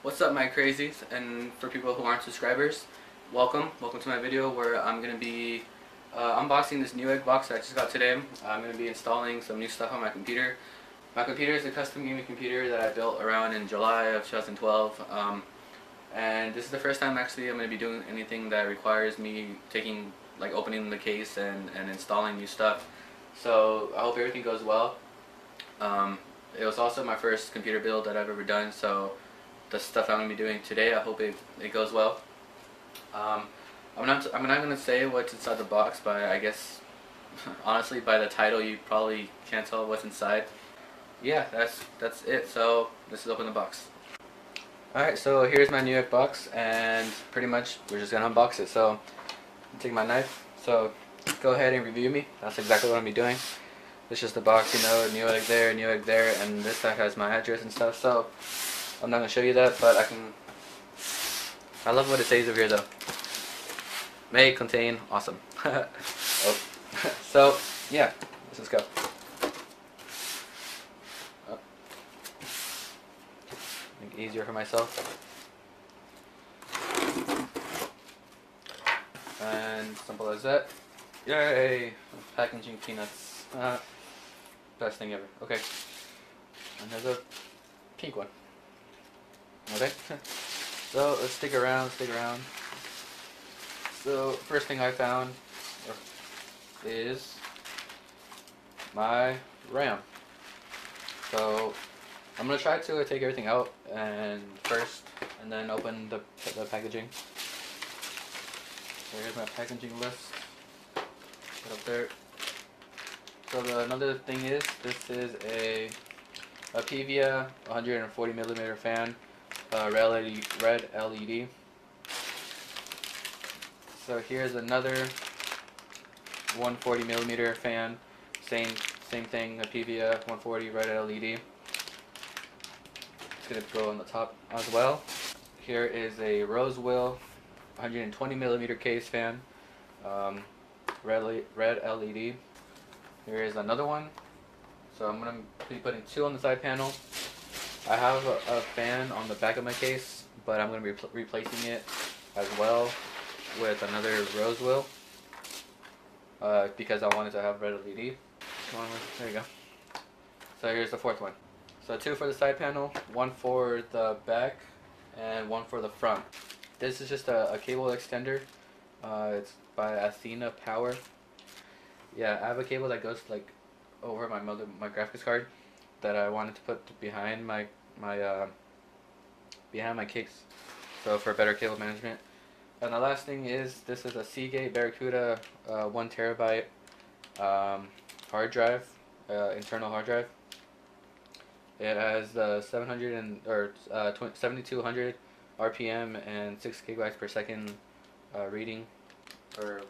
What's up, my crazies, and for people who aren't subscribers, welcome to my video where I'm going to be unboxing this Newegg box that I just got today. I'm going to be installing some new stuff on my computer. My computer is a custom gaming computer that I built around in July of 2012, and this is the first time actually I'm going to be doing anything that requires me opening the case and installing new stuff. So I hope everything goes well. It was also my first computer build that I've ever done, so the stuff I'm going to be doing today, I hope it goes well. I'm not going to say what's inside the box, but I guess honestly by the title you probably can't tell what's inside. Yeah, that's it. So let's open the box. Alright, so here's my Newegg box, and pretty much we're just going to unbox it. So I'll take my knife, so go ahead and review me. That's exactly what I'm going to be doing. It's just the box, you know, Newegg there, and this side has my address and stuff. So I'm not going to show you that, but I love what it says over here though. May contain awesome. Oh. So yeah, let's just go. Oh. Make it easier for myself. And simple as that. Yay! Packaging peanuts. Best thing ever. Okay. And there's a pink one. Okay. So let's stick around. So first thing I found is my RAM. So I'm gonna try to take everything out first, and then open the packaging. So here's my packaging list. Put up there. So another thing is, this is a Apevia 140mm fan, red LED. So here's another 140mm fan, same thing, Apevia 140 red LED. It's gonna go on the top as well. Here is a Rosewill 120mm case fan, red LED. Here is another one. So I'm going to be putting two on the side panel. I have a fan on the back of my case, but I'm going to be replacing it as well with another Rosewill because I wanted to have red LED. There you go. So here's the fourth one. So two for the side panel, one for the back, and one for the front. This is just a cable extender. It's by Athena Power. Yeah, I have a cable that goes like over my graphics card that I wanted to put behind my case, so for better cable management. And the last thing is, this is a Seagate Barracuda 1TB hard drive, internal hard drive. It has 7200 RPM and 6 GB per second reading, or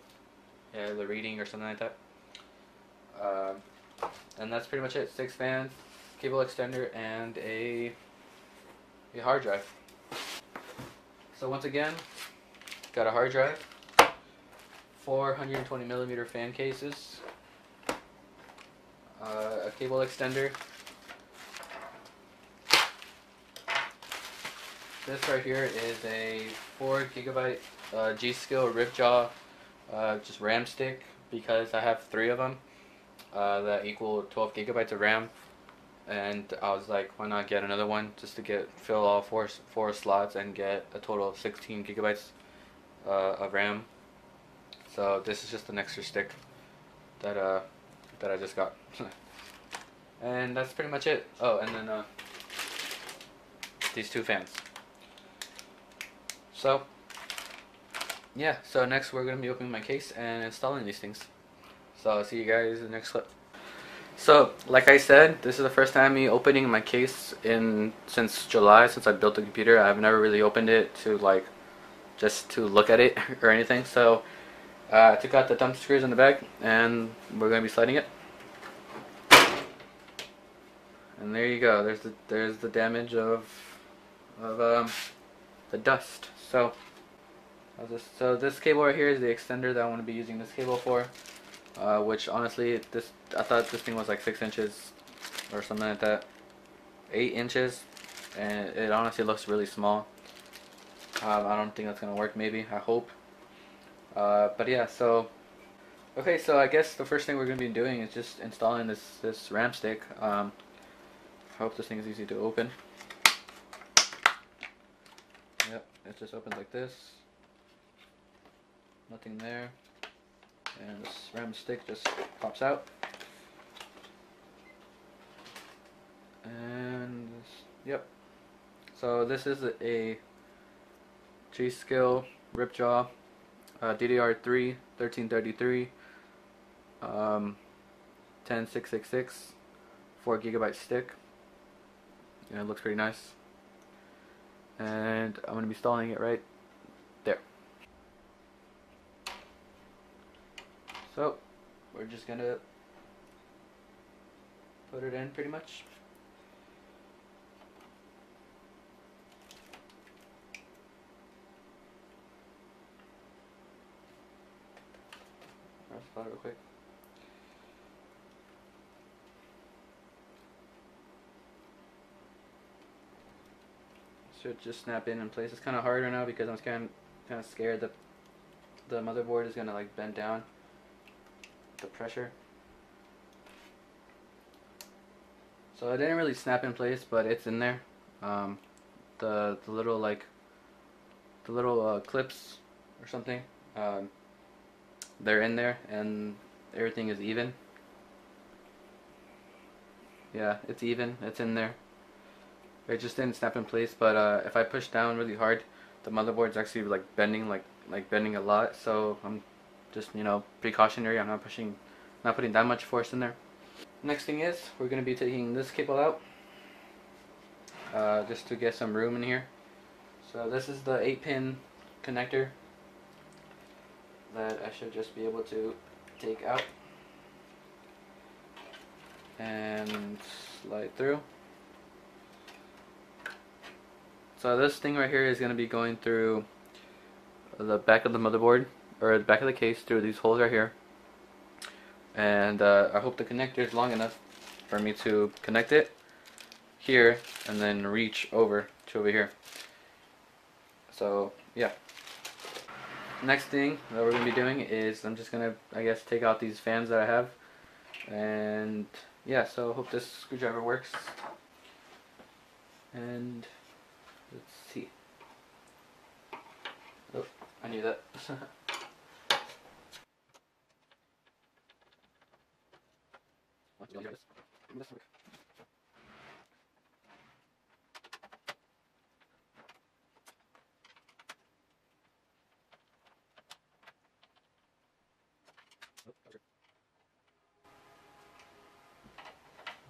yeah, the reading or something like that. And that's pretty much it. 6 fans, cable extender, and a hard drive. So once again, got a hard drive, 420mm fan cases, a cable extender. This right here is a 4GB G.Skill Ripjaw just RAM stick, because I have 3 of them that equal 12 GB of RAM, and I was like, why not get another one just to fill all four slots and get a total of 16 GB of RAM. So this is just an extra stick that I just got. And that's pretty much it. Oh, and then these 2 fans. So yeah, so next we're going to be opening my case and installing these things. So I'll see you guys in the next clip. So like I said, this is the first time me opening my case since July, since I built the computer. I've never really opened it just to look at it or anything. So I took out the thumb screws in the back, and we're going to be sliding it. And there you go. There's the damage of the dust. So this cable right here is the extender that I want to be using this cable for. Which honestly, I thought this thing was like 6 inches or something like that. 8 inches, and it honestly looks really small. I don't think that's gonna work. Maybe, I hope. But yeah, so okay, so I guess the first thing we're gonna be doing is just installing this RAM stick. I hope this thing is easy to open. Yep, it just opens like this. Nothing there, and this RAM stick just pops out. And yep. So this is a G.Skill Ripjaw DDR3 1333 10666 4GB stick, and it looks pretty nice. And I'm going to be installing it right there. So we're just going to put it in pretty much. I'll spot it real quick. Should just snap in place. It's kind of hard right now because I'm kind of scared that the motherboard is gonna like bend down with the pressure. So it didn't really snap in place, but it's in there. The little clips or something, they're in there, and everything is even. Yeah, it's even. It's in there. It just didn't snap in place, but if I push down really hard, the motherboard's actually like bending, like bending a lot. So I'm just, you know, precautionary. I'm not putting that much force in there. Next thing is we're gonna be taking this cable out, just to get some room in here. So this is the 8-pin connector that I should just be able to take out and slide through. So this thing right here is going to be going through the back of the motherboard, or the back of the case, through these holes right here. And I hope the connector is long enough for me to connect it here and then reach over to over here. So yeah. Next thing that we're going to be doing is I'm just going to, I guess, take out these fans that I have. And yeah, so I hope this screwdriver works. And let's see. Oh, I knew that.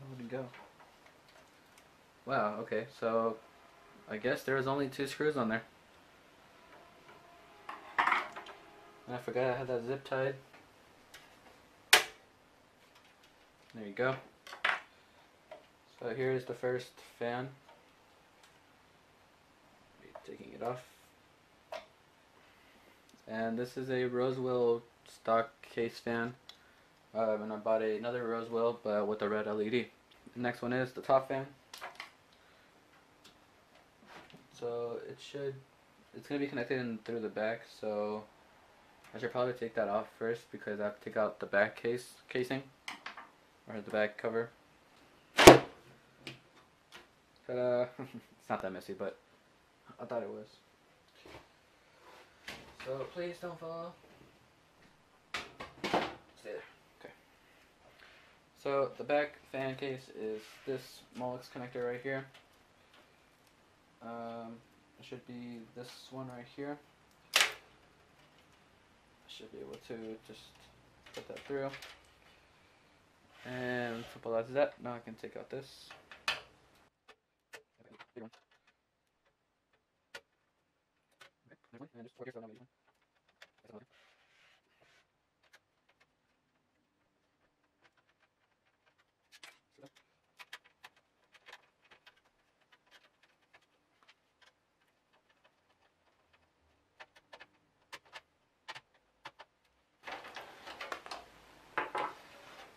Where'd it go? Wow, okay, so I guess there was only 2 screws on there. And I forgot I had that zip tied. There you go. So here's the first fan. Taking it off. And this is a Rosewill stock case fan. And I bought another Rosewill, but with a red LED. The next one is the top fan. So it's going to be connected in through the back, so I should probably take that off first because I have to take out the back casing, or the back cover. Ta-da! It's not that messy, but I thought it was. So please don't fall. Stay there. Okay. So the back fan case is this Molex connector right here. It should be this one right here. I should be able to just put that through. And simple as that. Now I can take out this. And just work yourself out.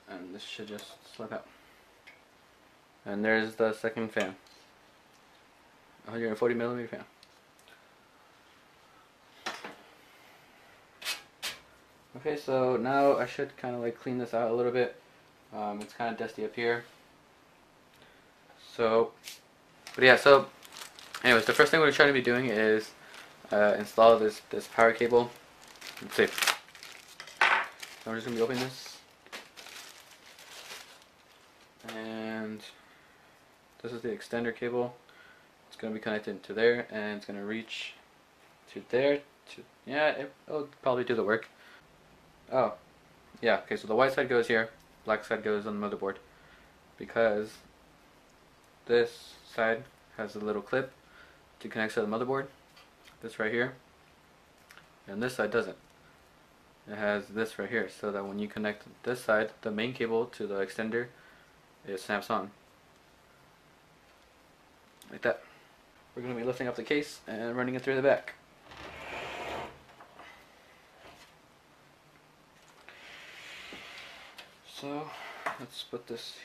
And this should just slip out. And there's the second fan. 140mm fan. Okay, so now I should kind of like clean this out a little bit. It's kind of dusty up here. So, but yeah, so anyways, the first thing we're trying to be doing is install this power cable. Let's see. So I'm just going to be opening this. And this is the extender cable. It's going to be connected to there, and it's going to reach to there. Yeah, it'll probably do the work. Oh, yeah, okay, so the white side goes here, black side goes on the motherboard. Because this side has a little clip to connect to the motherboard. This right here. And this side doesn't. It has this right here, so that when you connect this side, the main cable, to the extender, it snaps on. Like that. We're going to be lifting up the case and running it through the back. So, let's put this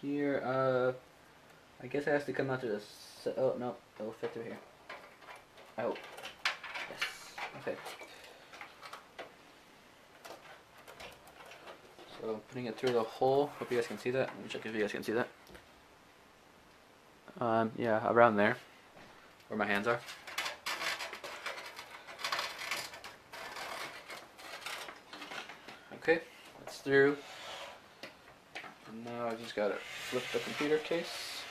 here. I guess it has to come out through this. Oh, no, it'll fit through here. I hope. Yes. Okay. So, putting it through the hole. Hope you guys can see that. Let me check if you guys can see that. Yeah, around there, where my hands are. Okay, that's through. And now I just gotta flip the computer case.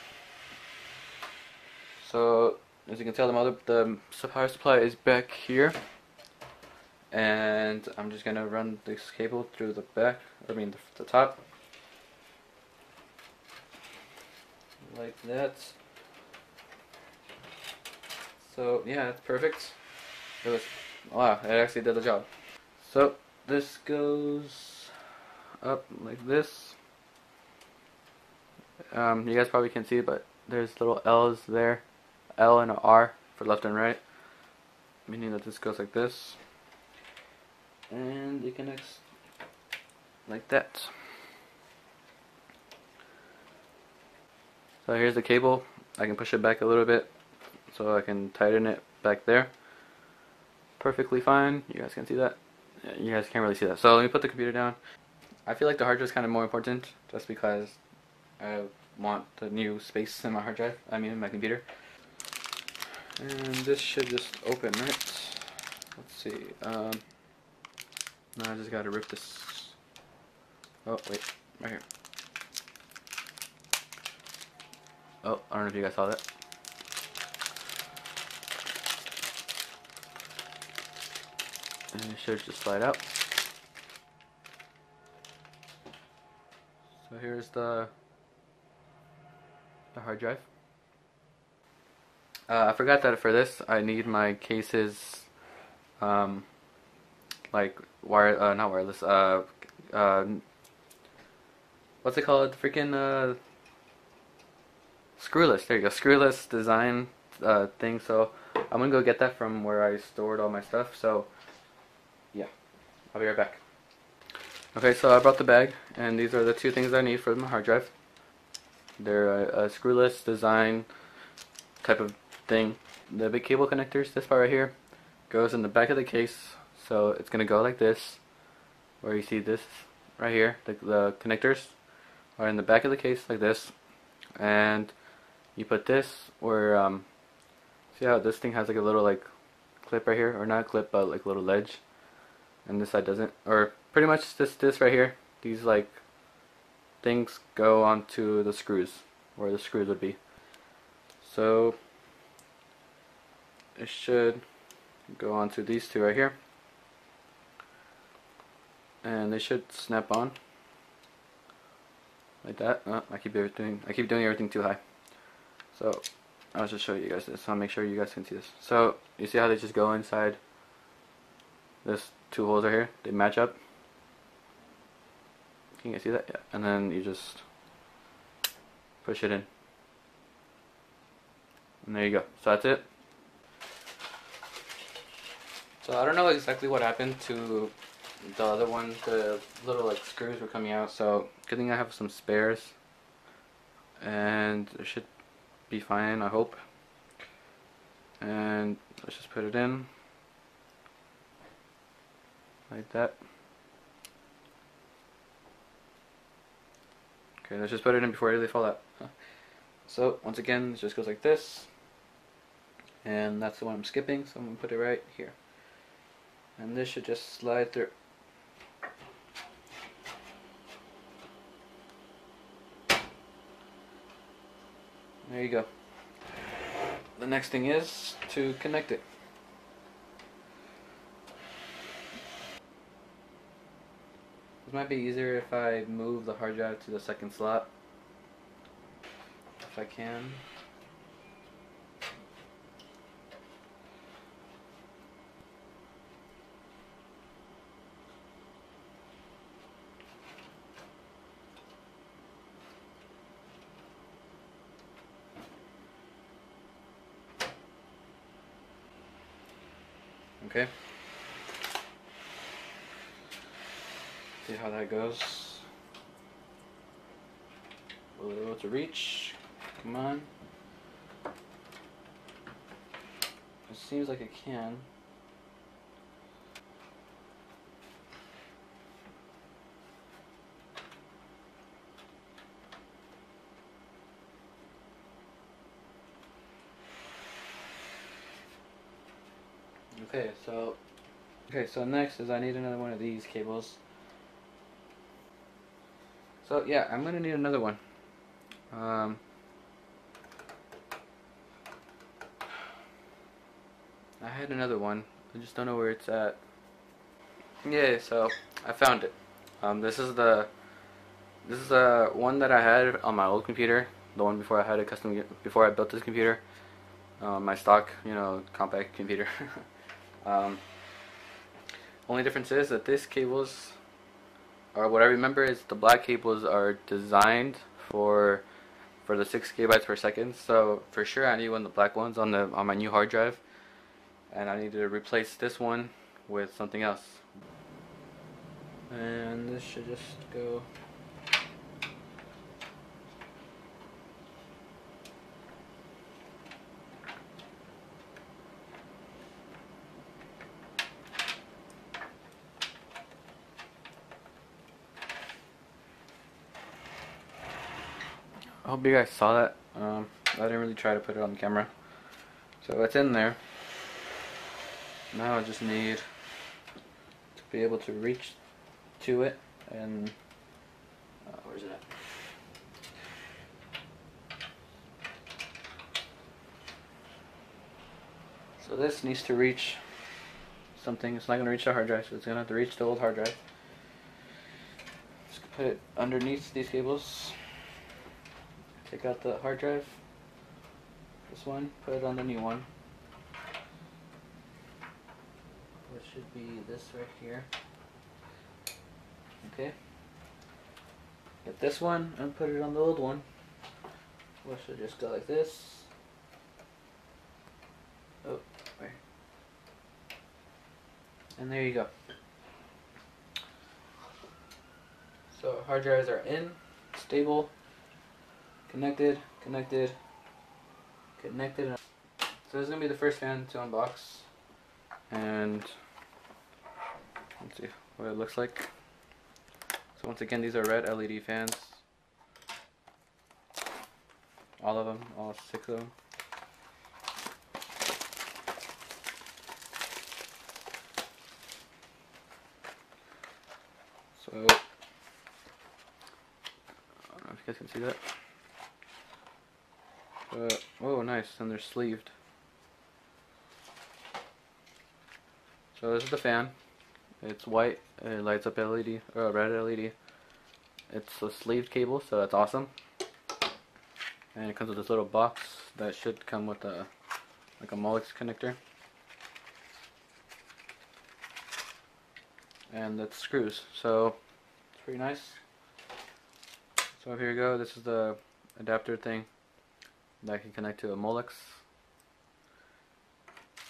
So, as you can tell, the power supply is back here. And I'm just gonna run this cable through the back, the top. Like that. So yeah, that's perfect. Wow, it actually did the job. So this goes up like this. You guys probably can't see it, but there's little L's there, L and an R for left and right, meaning that this goes like this, and it connects like that. So here's the cable. I can push it back a little bit so I can tighten it back there. Perfectly fine. You guys can see that? Yeah, you guys can't really see that. So let me put the computer down. I feel like the hard drive is kind of more important just because I want the new space in my hard drive. In my computer. And this should just open, right? Let's see. Now I just gotta rip this. Oh, wait. Right here. Oh, I don't know if you guys saw that. And it should just slide out. So here's the hard drive. I forgot that for this I need my cases like not wireless, what's it called? Freaking screwless. There you go, screwless design thing. So I'm gonna go get that from where I stored all my stuff. So yeah, I'll be right back. Okay, so I brought the bag, and these are the two things I need for my hard drive. They're a screwless design type of thing. The big cable connectors, this part right here, goes in the back of the case. So it's gonna go like this, where you see this right here. The connectors are in the back of the case like this, and you put this where see how this thing has like a little like clip right here, or not a clip but like a little ledge, and this side doesn't. Or pretty much this right here, these like things go onto the screws where the screws would be. So it should go onto these two right here, and they should snap on like that. I keep doing everything too high. So I'll just show you guys this. I'll make sure you guys can see this. So you see how they just go inside this two holes right here? They match up. Can you guys see that? Yeah. And then you just push it in. And there you go. So that's it. So I don't know exactly what happened to the other one. The little like screws were coming out. So good thing I have some spares. And it should be fine, I hope. let's just put it in like that. Okay, let's just put it in before they fall out. So once again, it just goes like this, and that's the one I'm skipping, so I'm going to put it right here. And this should just slide through. There you go. The next thing is to connect it. It might be easier if I move the hard drive to the second slot, if I can. Okay. See how that goes. Will it be able to reach? Come on. It seems like it can. Okay, so next is I need another one of these cables. So yeah, I'm gonna need another one. I had another one. I just don't know where it's at. Yeah, so I found it. This is the one that I had on my old computer. The one before I had a custom, before I built this computer. My stock, compact computer. Only difference is that this cables, or what I remember is the black cables are designed for the 6 gigabytes per second. So for sure I need one of the black ones on my new hard drive, and I need to replace this one with something else. And this should just go. I hope you guys saw that. I didn't really try to put it on the camera. So it's in there. Now I just need to be able to reach to it, and where's it at? So this needs to reach something. It's not going to reach the hard drive, so it's going to have to reach the old hard drive. Just put it underneath these cables. Take out the hard drive, this one, put it on the new one, which should be this right here. Okay, get this one and put it on the old one, which should just go like this. Oh, wait. And there you go. So hard drives are in, stable, connected. So this is going to be the first fan to unbox, and let's see what it looks like. So once again, these are red LED fans. All of them, all 6 of them. So, I don't know if you guys can see that. Oh, nice, and they're sleeved. So this is the fan. It's white. It lights up LED, or red LED. It's a sleeved cable, so that's awesome. And it comes with this little box that should come with a Molex connector. And that's screws, so it's pretty nice. So here you go. This is the adapter thing that can connect to a Molex,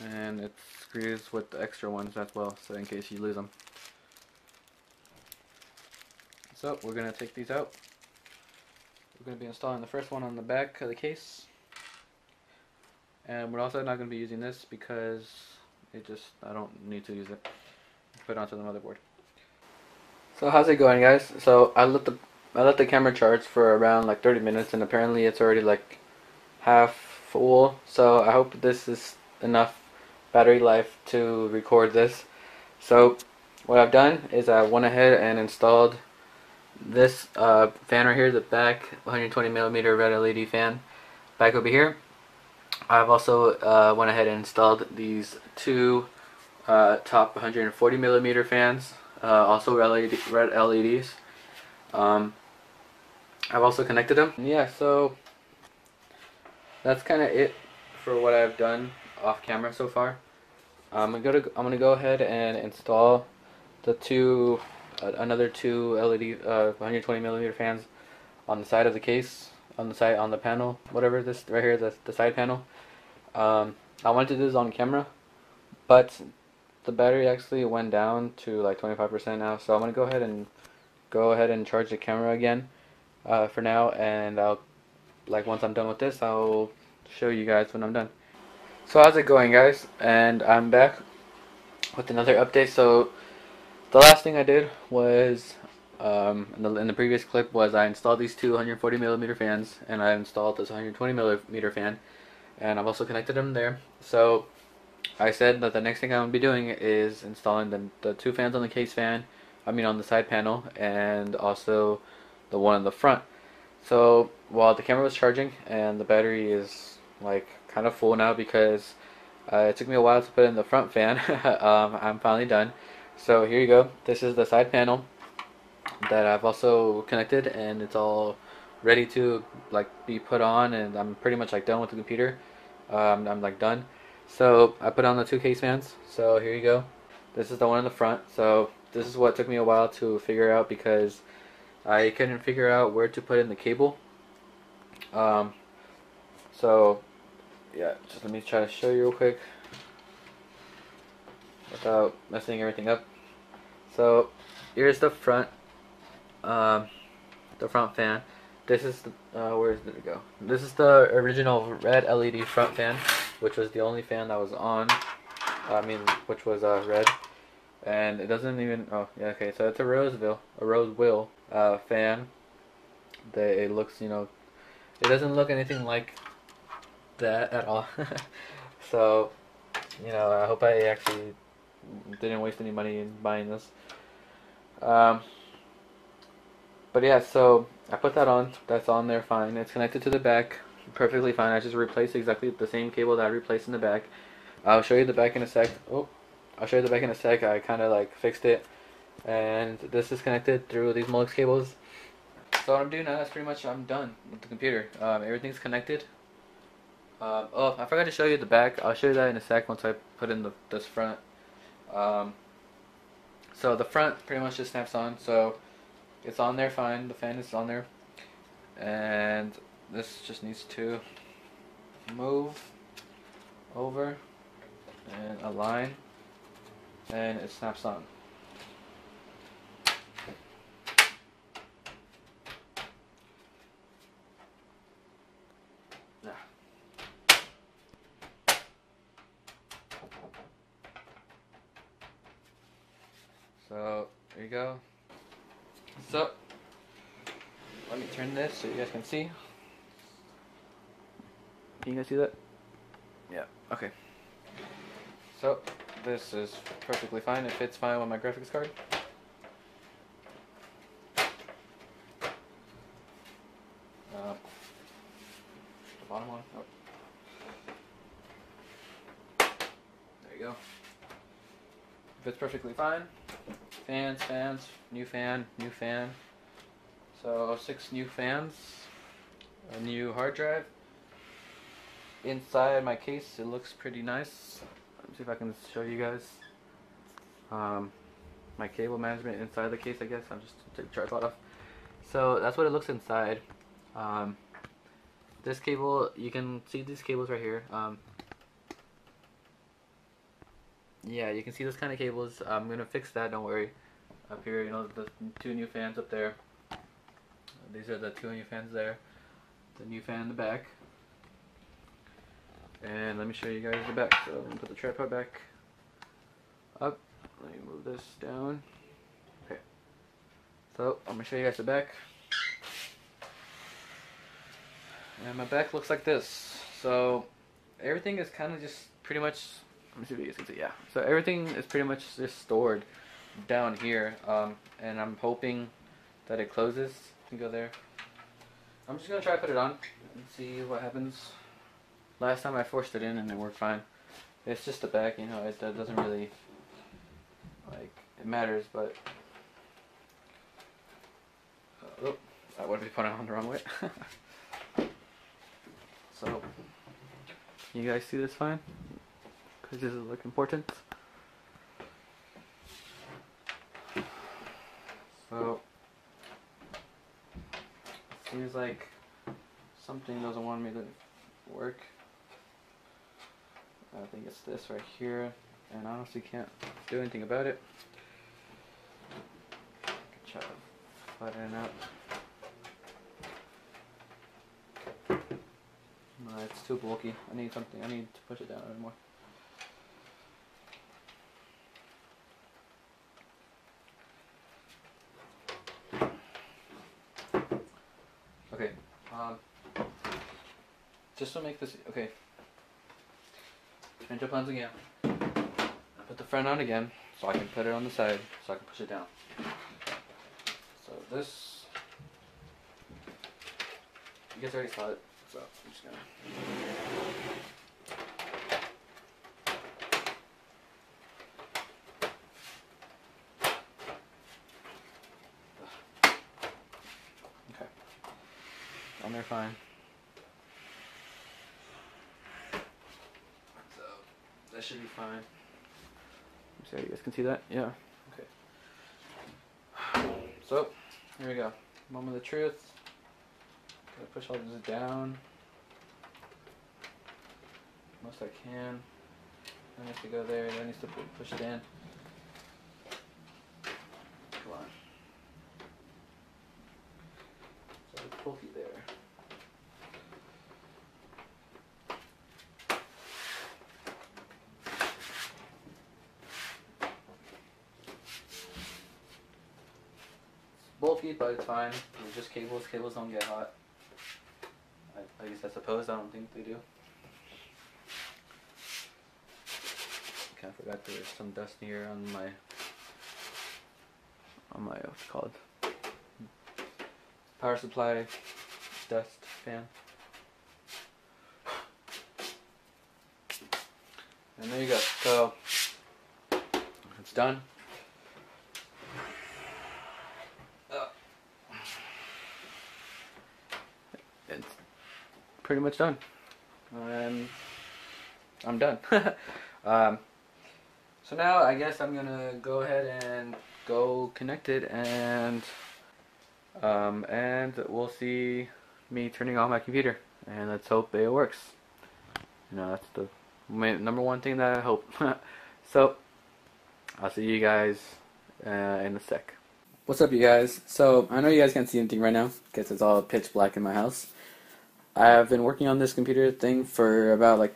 and it screws with the extra ones as well, so in case you lose them. So we're going to take these out. We're going to be installing the first one on the back of the case, and we're also not going to be using this because I don't need to use it. Put it onto the motherboard. So how's it going, guys? So I let the camera charge for around like 30 minutes, and apparently it's already like half full. So I hope this is enough battery life to record this. So what I've done is I went ahead and installed this fan right here, the back 120mm red LED fan back over here. I've also went ahead and installed these two top 140mm fans, also red LEDs. I've also connected them. And yeah, so that's kind of it for what I've done off camera so far. I'm gonna go ahead and install the another two LED 120mm fans on the side of the case, on the panel, whatever this right here, the side panel. I wanted to do this on camera, but the battery actually went down to like 25% now, so I'm gonna go ahead and charge the camera again for now, and once I'm done with this, I'll show you guys when I'm done. So how's it going, guys? And I'm back with another update. So the last thing I did was in the previous clip was I installed these two 140mm fans, and I installed this 120mm fan, and I've also connected them there. So I said that the next thing I'm gonna be doing is installing the two fans on the case fan, on the side panel, and also the one in the front. So while the camera was charging and the battery is like kind of full now because it took me a while to put in the front fan, I'm finally done. So here you go. This is the side panel that I've also connected, and it's all ready to be put on, and I'm pretty much done with the computer. I'm done. So I put on the two case fans. So here you go. This is the one in the front. So this is what took me a while to figure out because I couldn't figure out where to put in the cable. So yeah, just let me try to show you real quick without messing everything up. So here's the front fan. This is the where did it go? This is the original red LED front fan, which was the only fan that was on. Which was red, and it doesn't even. Oh yeah, okay. So it's a Rosewill fan. It looks, it doesn't look anything like that at all. So, I hope I actually didn't waste any money in buying this. But yeah, so I put that on. That's on there fine. It's connected to the back perfectly fine. I just replaced exactly the same cable that I replaced in the back. I'll show you the back in a sec. I'll show you the back in a sec. I kind of fixed it, and this is connected through these Molex cables. So what I'm doing now is pretty much I'm done with the computer. Everything's connected. Oh, I forgot to show you the back. I'll show you that in a sec once I put in this front. So the front pretty much just snaps on. So it's on there fine. The fan is on there, and this just needs to move over and align, and it snaps on. So there you go. So let me turn this so you guys can see. Can you guys see that? Yeah, okay. So this is perfectly fine. It fits fine with my graphics card. The bottom one. Oh. There you go. Fits perfectly fine. Fans, new fan. So 6 new fans, a new hard drive. Inside my case, it looks pretty nice. Let me see if I can show you guys. My cable management inside the case, I guess. I'm just take the tripod off. So that's what it looks inside. This cable, you can see these cables right here. Yeah, you can see those kind of cables. I'm gonna fix that, don't worry. Up here, the 2 new fans up there. These are the 2 new fans there. The new fan in the back. And let me show you guys the back. So I'm gonna put the tripod back up. Let me move this down. Okay. So I'm gonna show you guys the back. And my back looks like this. So everything is kind of just pretty much, let me see if you guys can see, yeah. So everything is pretty much just stored down here. And I'm hoping that it closes. You can go there. I'm just gonna try to put it on and see what happens. Last time I forced it in and it worked fine. It's just the back, you know, it doesn't really, like, it matters, but oh, I would be putting it on the wrong way. So, you guys see this fine? Because this is like important. So, seems like something doesn't want me to work. I think it's this right here, and I honestly can't do anything about it. I can try to flatten it out. No, it's too bulky. I need something. I need to push it down a bit more. Okay. Just to make this okay. Change up lens again. I put the front on again, so I can put it on the side, so I can push it down. So this, you guys already saw it, so I'm just gonna. Okay, on there fine. That should be fine. So you guys can see that? Yeah. Okay. So, here we go. Moment of the truth. Gotta push all this down. Most I can. That needs to go there. That needs to push it in. Come on. So it's bulky there. Bulky, but it's fine. It's just cables. Cables don't get hot. At least I suppose. I don't think they do. Okay, I forgot there's some dust here on my what's it called? Power supply dust fan. And there you go. So it's done. It's pretty much done. And I'm done. So now I guess I'm gonna go ahead and go connect it, and we'll see me turning on my computer, and let's hope it works. You know, that's the number one thing that I hope. So I'll see you guys in a sec. What's up, you guys? So I know you guys can't see anything right now because it's all pitch black in my house. I've been working on this computer thing for about like,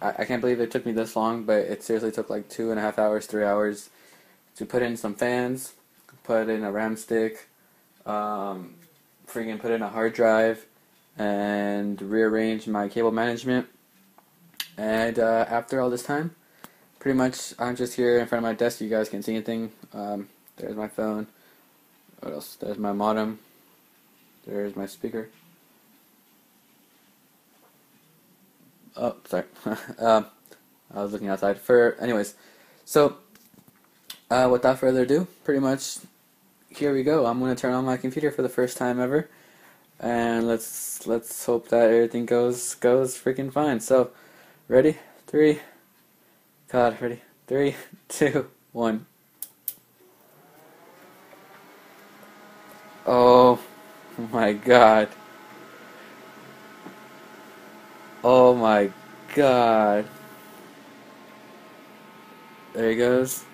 I can't believe it took me this long, but it seriously took like 2.5 hours, 3 hours to put in some fans, put in a RAM stick, freaking put in a hard drive, and rearrange my cable management. And after all this time, pretty much I'm just here in front of my desk. You guys can't see anything. There's my phone. What else? There's my modem. There's my speaker. Oh, sorry. I was looking outside. Anyways, so without further ado, pretty much here we go. I'm gonna turn on my computer for the first time ever, and let's hope that everything goes freaking fine. So, ready? Ready? 3, 2, 1. Oh my God. Oh my God. There he goes.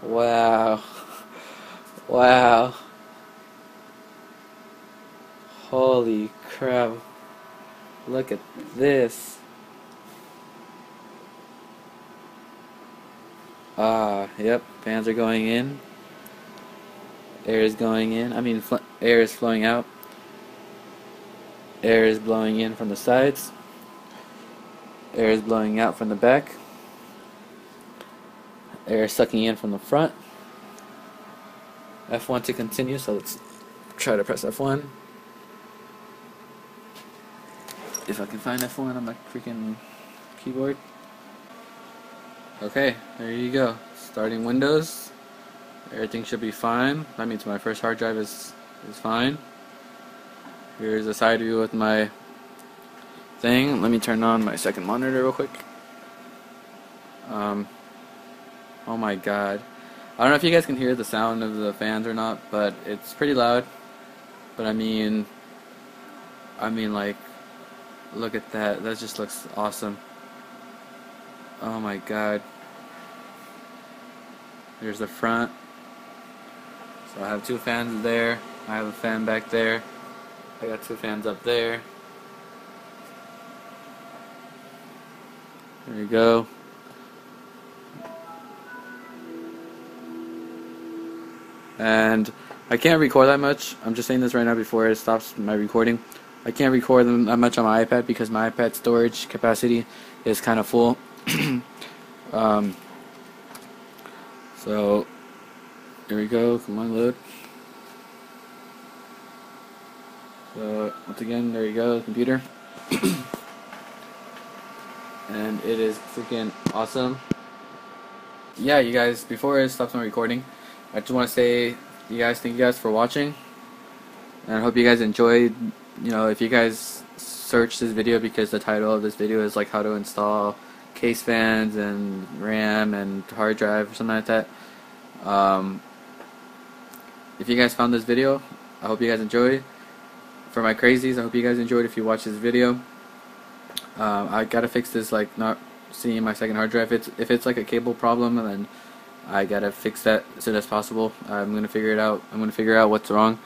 Wow. Wow. Holy crap. Look at this. Yep, fans are going in. Air is going in. Air is flowing out. Air is blowing in from the sides. Air is blowing out from the back. Air is sucking in from the front. F1 to continue, so let's try to press F1. If I can find F1 on my freaking keyboard. Okay, there you go. Starting Windows. Everything should be fine. That means my first hard drive is fine. Here's a side view with my thing. Let me turn on my second monitor real quick. Oh my god. I don't know if you guys can hear the sound of the fans or not, but it's pretty loud. But I mean like, look at that. That just looks awesome. Oh my god. Here's the front. So I have two fans there. I have a fan back there. I got two fans up there. There you go. And I can't record that much. I'm just saying this right now before it stops my recording. I can't record that much on my iPad because my iPad storage capacity is kind of full. So here we go. Come on, load. So once again, there you go, computer. And it is freaking awesome. Yeah, you guys, before it stops my recording, I just want to say thank you guys for watching, and I hope you guys enjoyed. You know, if you guys search this video, because the title of this video is like how to install case fans and RAM and hard drive or something like that. If you guys found this video, I hope you guys enjoyed. For my crazies, I hope you guys enjoyed if you watch this video. I gotta fix this, like not seeing my second hard drive. If it's like a cable problem, then I gotta fix that as soon as possible. I'm gonna figure it out. I'm gonna figure out what's wrong.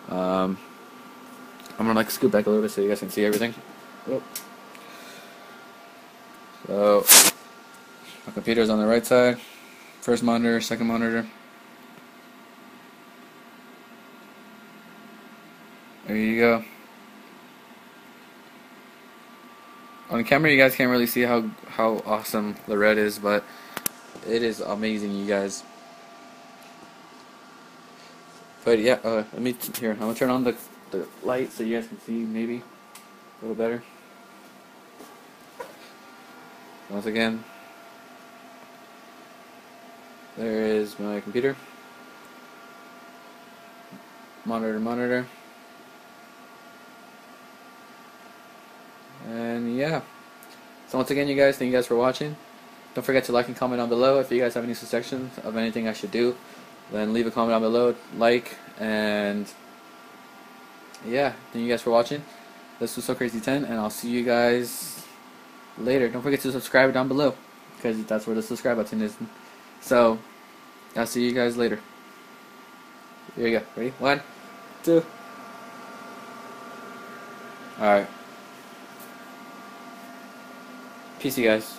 I'm gonna like scoot back a little bit so you guys can see everything. Oh. So my computer's on the right side. First monitor, second monitor. There you go. On camera you guys can't really see how awesome the red is, but it is amazing, you guys. But yeah, let me here. I'm gonna turn on the light so you guys can see maybe a little better. Once again, there is my computer. Monitor to monitor. And yeah. So once again, you guys, thank you guys for watching. Don't forget to like and comment down below. If you guys have any suggestions of anything I should do, then leave a comment down below. Like, and yeah, thank you guys for watching. This was So Crazy 10, and I'll see you guys later. Don't forget to subscribe down below, because that's where the subscribe button is. So I'll see you guys later. Here you go. Ready? 1, 2. Alright. Peace, you guys.